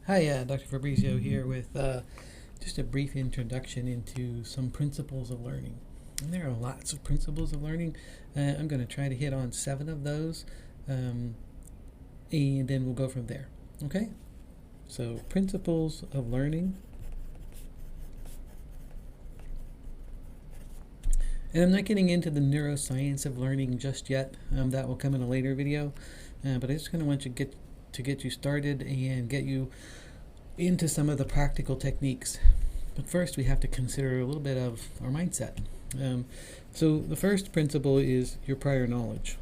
Hi, Dr. Fabrizio here with just a brief introduction into some principles of learning. And there are lots of principles of learning. I'm going to try to hit on 7 of those, um, and then we'll go from there. Okay? So, principles of learning. And I'm not getting into the neuroscience of learning just yet. That will come in a later video. But I just kind of want to get you started and get you into some of the practical techniques. But first, we have to consider a little bit of our mindset. So the first principle is your prior knowledge.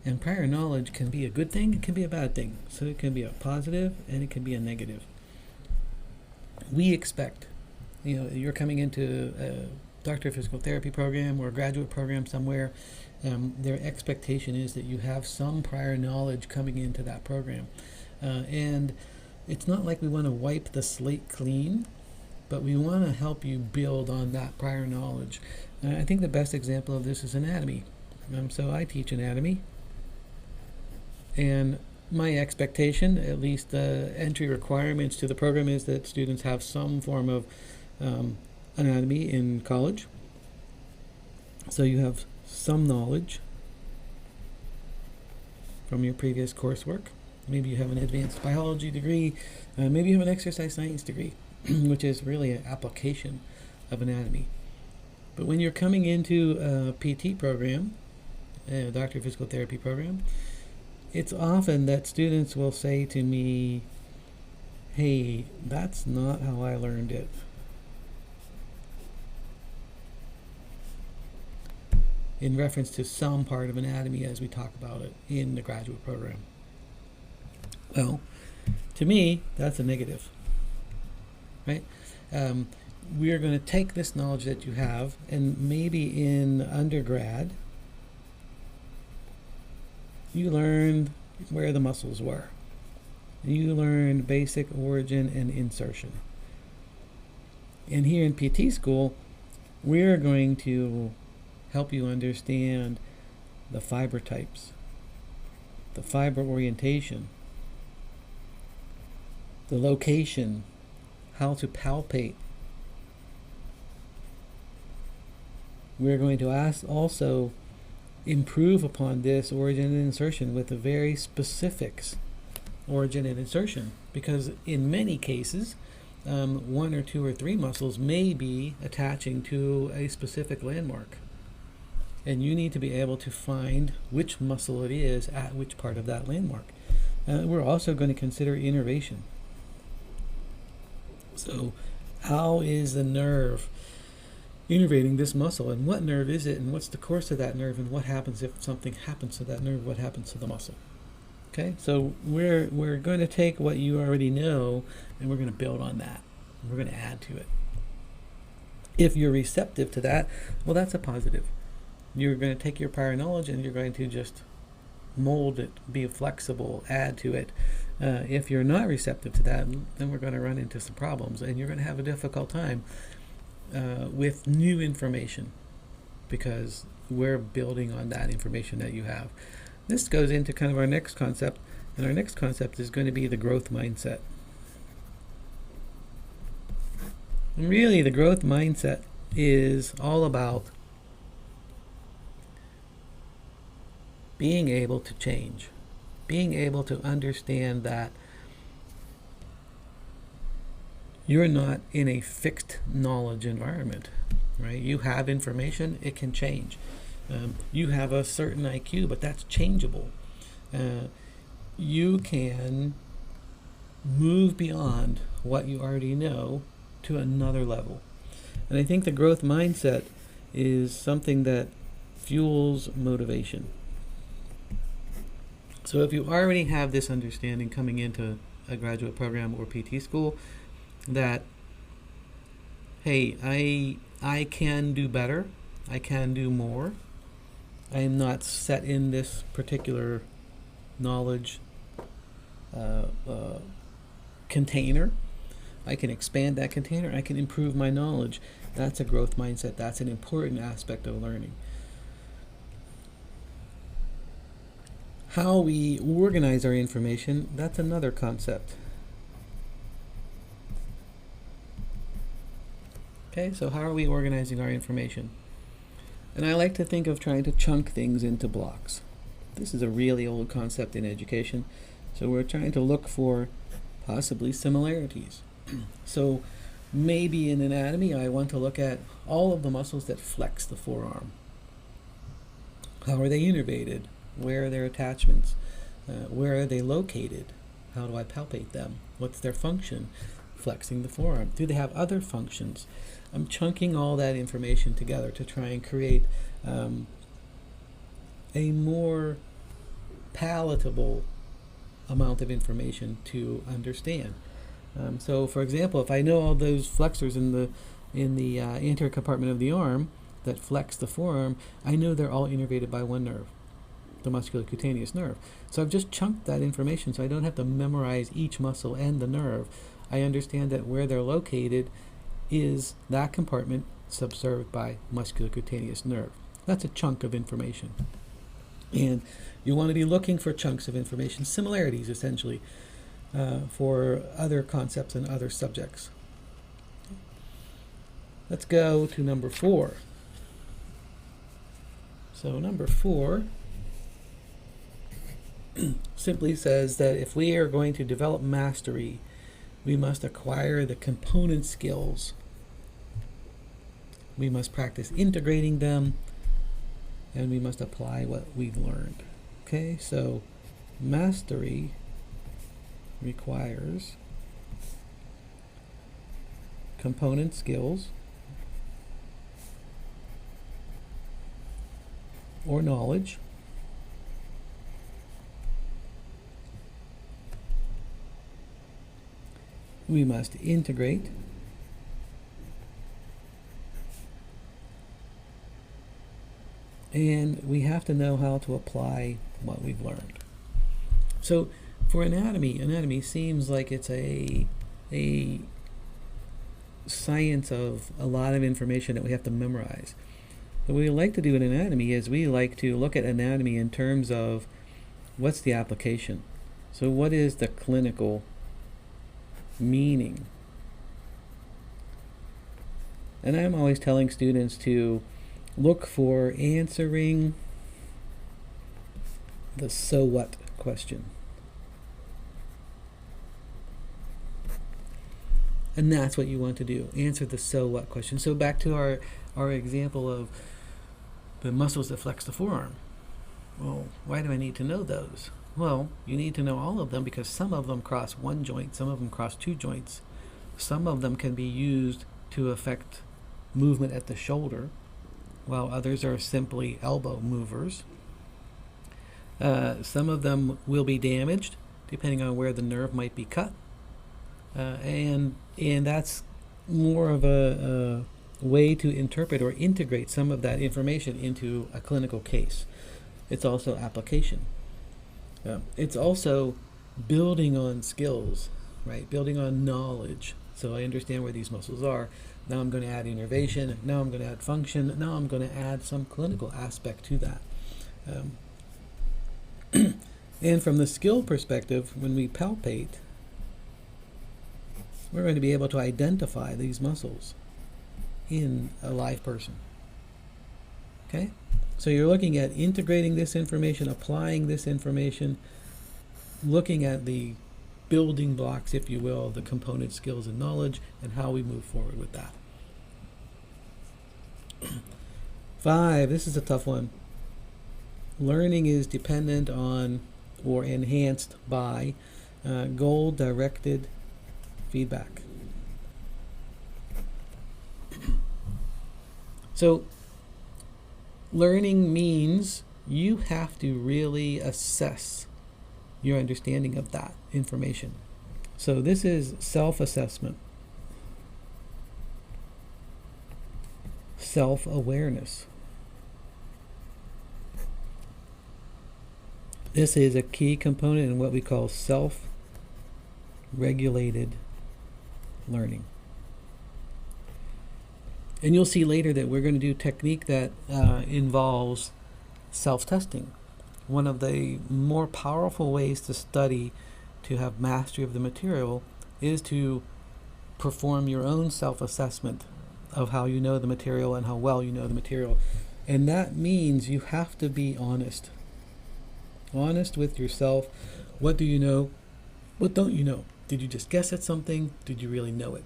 And prior knowledge can be a good thing, it can be a bad thing. So it can be a positive and it can be a negative. We expect, you're coming into a doctor of physical therapy program or a graduate program somewhere. Their expectation is that you have some prior knowledge coming into that program. And it's not like we want to wipe the slate clean, but we want to help you build on that prior knowledge. I think the best example of this is anatomy. So I teach anatomy, and my expectation, at least the entry requirements to the program, is that students have some form of anatomy in college. So you have some knowledge from your previous coursework. Maybe you have an advanced biology degree, maybe you have an exercise science degree, which is really an application of anatomy. But when you're coming into a PT program, a doctor of physical therapy program, it's often that students will say to me, hey, that's not how I learned it. In reference to some part of anatomy as we talk about it in the graduate program. Well, to me, that's a negative, right? We are going to take this knowledge that you have, and maybe in undergrad, you learned where the muscles were. You learned basic origin and insertion. And here in PT school, we're going to help you understand the fiber types, the fiber orientation, the location, how to palpate. We're going to also improve upon this origin and insertion with a very specifics origin and insertion, because in many cases 1 or 2 or 3 muscles may be attaching to a specific landmark, and you need to be able to find which muscle it is at which part of that landmark. We're also going to consider innervation. So how is the nerve innervating this muscle, and what nerve is it, and what's the course of that nerve, and what happens if something happens to that nerve, what happens to the muscle? Okay, so we're going to take what you already know and we're going to build on that. We're going to add to it. If you're receptive to that, well, that's a positive. You're going to take your prior knowledge and you're going to just mold it, be flexible, add to it. If you're not receptive to that, then we're going to run into some problems, and you're going to have a difficult time with new information, because we're building on that information that you have. This goes into kind of our next concept, and our next concept is going to be the growth mindset. And really, the growth mindset is all about being able to change, being able to understand that you're not in a fixed knowledge environment, right? You have information, it can change. You have a certain IQ, but that's changeable. You can move beyond what you already know to another level. And I think the growth mindset is something that fuels motivation. So if you already have this understanding coming into a graduate program or PT school, that, hey, I can do better, I can do more, I am not set in this particular knowledge container. I can expand that container, I can improve my knowledge. That's a growth mindset. That's an important aspect of learning. How we organize our information, that's another concept. Okay, so how are we organizing our information? And I like to think of trying to chunk things into blocks. This is a really old concept in education, so we're trying to look for possibly similarities. So maybe in anatomy I want to look at all of the muscles that flex the forearm. How are they innervated? Where are their attachments? Where are they located? How do I palpate them? What's their function? Flexing the forearm. Do they have other functions? I'm chunking all that information together to try and create a more palatable amount of information to understand. So, for example, if I know all those flexors in the anterior compartment of the arm that flex the forearm, I know they're all innervated by one nerve, the musculocutaneous nerve. So I've just chunked that information so I don't have to memorize each muscle and the nerve. I understand that where they're located is that compartment subserved by musculocutaneous nerve. That's a chunk of information. And you want to be looking for chunks of information, similarities essentially, for other concepts and other subjects. Let's go to number 4. So number 4 simply says that if we are going to develop mastery, we must acquire the component skills. We must practice integrating them, and we must apply what we've learned. Okay, so mastery requires component skills or knowledge we must integrate and we have to know how to apply what we've learned. So for anatomy seems like it's a science of a lot of information that we have to memorize. What we like to do in anatomy is we like to look at anatomy in terms of what's the application. So what is the clinical meaning? And I'm always telling students to look for answering the so what question. And that's what you want to do. Answer the so what question. So back to our example of the muscles that flex the forearm. Well, why do I need to know those? Well, you need to know all of them because some of them cross one joint, some of them cross two joints. Some of them can be used to affect movement at the shoulder, while others are simply elbow movers. Some of them will be damaged depending on where the nerve might be cut. And that's more of a way to interpret or integrate some of that information into a clinical case. It's also application. It's also building on skills, right? Building on knowledge. So I understand where these muscles are. Now I'm going to add innervation. Now I'm going to add function. Now I'm going to add some clinical aspect to that. And from the skill perspective, when we palpate, we're going to be able to identify these muscles in a live person. Okay? So you're looking at integrating this information, applying this information, looking at the building blocks, if you will, the component skills and knowledge, and how we move forward with that. 5, this is a tough one. Learning is dependent on or enhanced by goal-directed feedback. So learning means you have to really assess your understanding of that information. So this is self-assessment, self-awareness. This is a key component in what we call self-regulated learning. And you'll see later that we're going to do technique that involves self-testing. one of the more powerful ways to study, to have mastery of the material, is to perform your own self-assessment of how you know the material and how well you know the material. And that means you have to be honest. Honest with yourself. What do you know? What don't you know? Did you just guess at something? Did you really know it?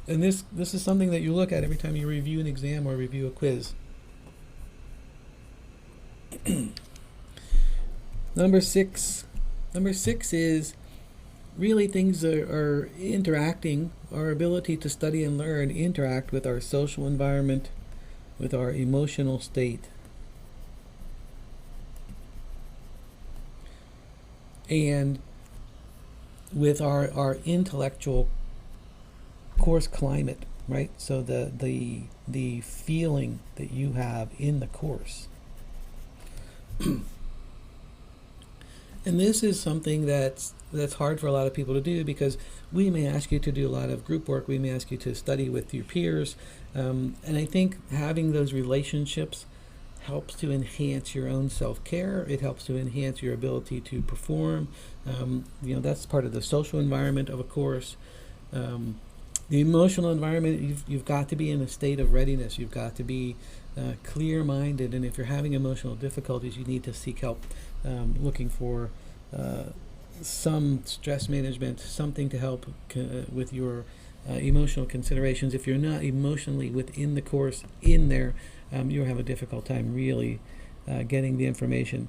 And this is something that you look at every time you review an exam or review a quiz. Number six is really things are interacting. Our ability to study and learn interact with our social environment, with our emotional state, and with our intellectual course climate, right? So the feeling that you have in the course. And this is something that's hard for a lot of people to do, because we may ask you to do a lot of group work, we may ask you to study with your peers, and I think having those relationships helps to enhance your own self-care. It helps to enhance your ability to perform. That's part of the social environment of a course. The emotional environment, you've got to be in a state of readiness. You've got to be clear-minded, and if you're having emotional difficulties, you need to seek help, looking for some stress management, something to help with your emotional considerations. If you're not emotionally within the course, in there, you'll have a difficult time really getting the information.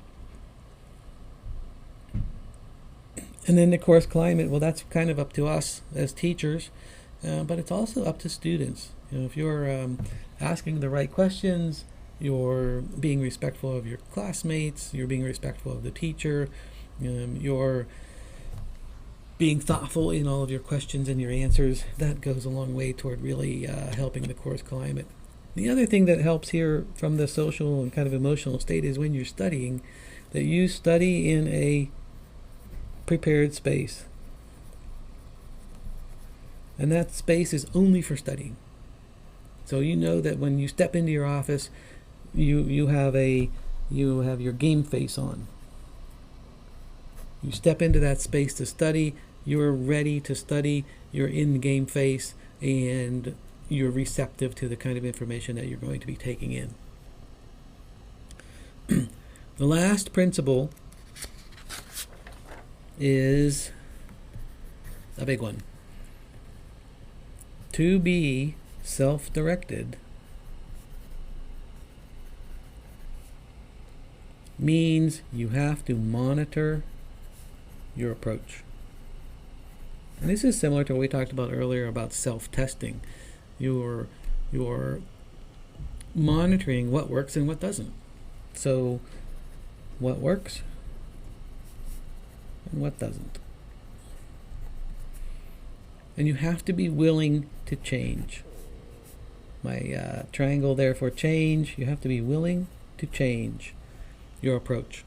And then the course climate, well, that's kind of up to us as teachers, but it's also up to students. If you're asking the right questions, you're being respectful of your classmates, you're being respectful of the teacher, you're being thoughtful in all of your questions and your answers, that goes a long way toward really helping the course climate. The other thing that helps here from the social and kind of emotional state is when you're studying, that you study in a prepared space. And that space is only for studying. So you know that when you step into your office, you have your game face on. You step into that space to study, you're ready to study, you're in the game face, and you're receptive to the kind of information that you're going to be taking in. The last principle is a big one. To be self-directed means you have to monitor your approach. And this is similar to what we talked about earlier about self-testing. You're monitoring what works and what doesn't. So what works and what doesn't. And you have to be willing to change. My triangle there for change, you have to be willing to change your approach.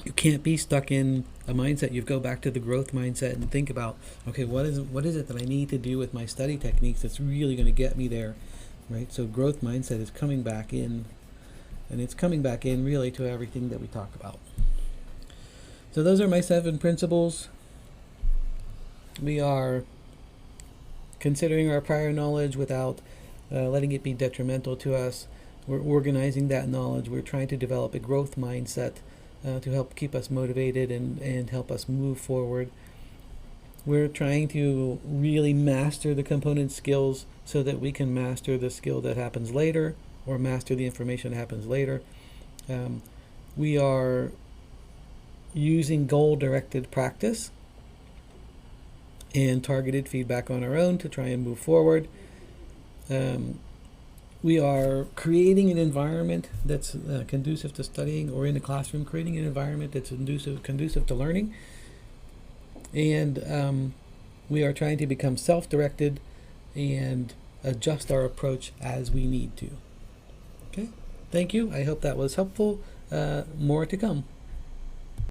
You can't be stuck in a mindset. You go back to the growth mindset and think about, okay, what is it that I need to do with my study techniques that's really going to get me there, right? So growth mindset is coming back in, and it's coming back in really to everything that we talk about. So those are my 7 principles. We are considering our prior knowledge without letting it be detrimental to us. We're organizing that knowledge. We're trying to develop a growth mindset to help keep us motivated and help us move forward. We're trying to really master the component skills so that we can master the skill that happens later, or master the information that happens later. We are using goal-directed practice and targeted feedback on our own to try and move forward. We are creating an environment that's conducive to studying, or in the classroom, creating an environment that's conducive to learning. And we are trying to become self-directed and adjust our approach as we need to. Okay, thank you. I hope that was helpful. More to come.